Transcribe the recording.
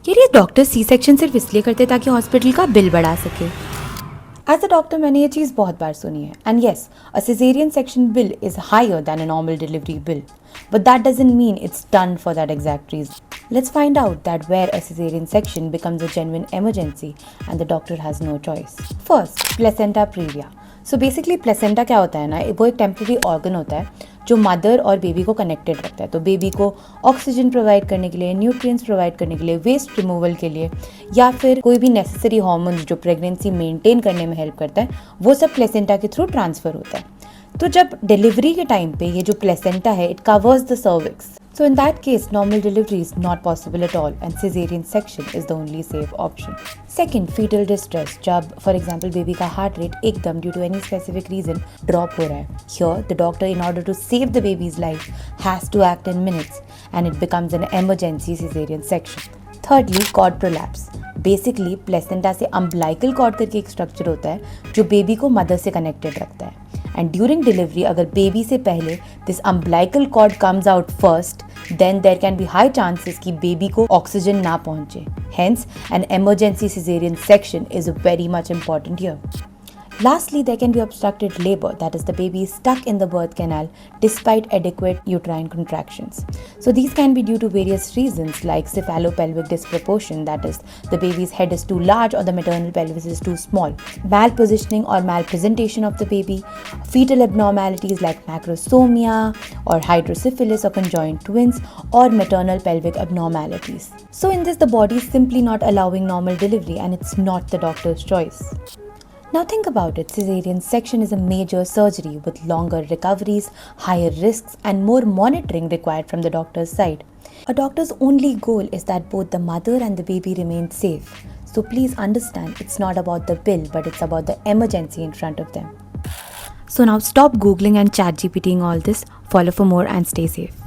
यार ये doctor C section सिर्फ इसलिए करते ताकि हॉस्पिटल का बिल बढ़ा सके। एज अ डॉक्टर मैंने ये चीज़ बहुत बार सुनी है and yes a caesarean section bill is higher than a normal delivery bill but that doesn't mean it's done for that exact reason. Let's find out that where a cesarean section becomes a genuine emergency and the doctor has no choice. First, placenta previa. So basically placenta क्या होता है ना, वो एक temporary organ होता है जो mother और बेबी को कनेक्टेड रखता है. तो बेबी को ऑक्सीजन प्रोवाइड करने के लिए, न्यूट्रिएंट्स प्रोवाइड करने के लिए, वेस्ट रिमूवल के लिए या फिर कोई भी नेसेसरी हार्मोन्स जो प्रेगनेंसी मेंटेन करने में हेल्प करता है, वो सब प्लेसेंटा के थ्रू ट्रांसफर होता है. तो जब डिलीवरी के टाइम पे ये जो प्लेसेंटा है it covers the cervix. So in that case, normal delivery is not possible at all and cesarean section is the only safe option. Second, fetal distress. जब for example baby का heart rate एकदम due to any specific reason drop हो रहा है. Here, the doctor in order to save the baby's life has to act in minutes and it becomes an emergency cesarean section. Thirdly, cord prolapse. Basically placenta से umbilical cord करके एक structure होता है जो baby को mother से connected रखता है. एंड ड्यूरिंग डिलीवरी अगर बेबी से पहले this umbilical cord comes out first then there can be high chances कि बेबी को ऑक्सीजन ना पहुंचे. Hence an emergency cesarean section is very much important here. Lastly, there can be obstructed labor, that is, the baby is stuck in the birth canal despite adequate uterine contractions. So these can be due to various reasons like cephalopelvic disproportion, that is, the baby's head is too large or the maternal pelvis is too small, malpositioning or malpresentation of the baby, fetal abnormalities like macrosomia or hydrocephalus or conjoined twins, or maternal pelvic abnormalities. So in this, the body is simply not allowing normal delivery and it's not the doctor's choice. Now think about it, cesarean section is a major surgery with longer recoveries, higher risks and more monitoring required from the doctor's side. A doctor's only goal is that both the mother and the baby remain safe. So please understand, it's not about the bill, but it's about the emergency in front of them. So now stop Googling and chat GPTing all this, follow for more and stay safe.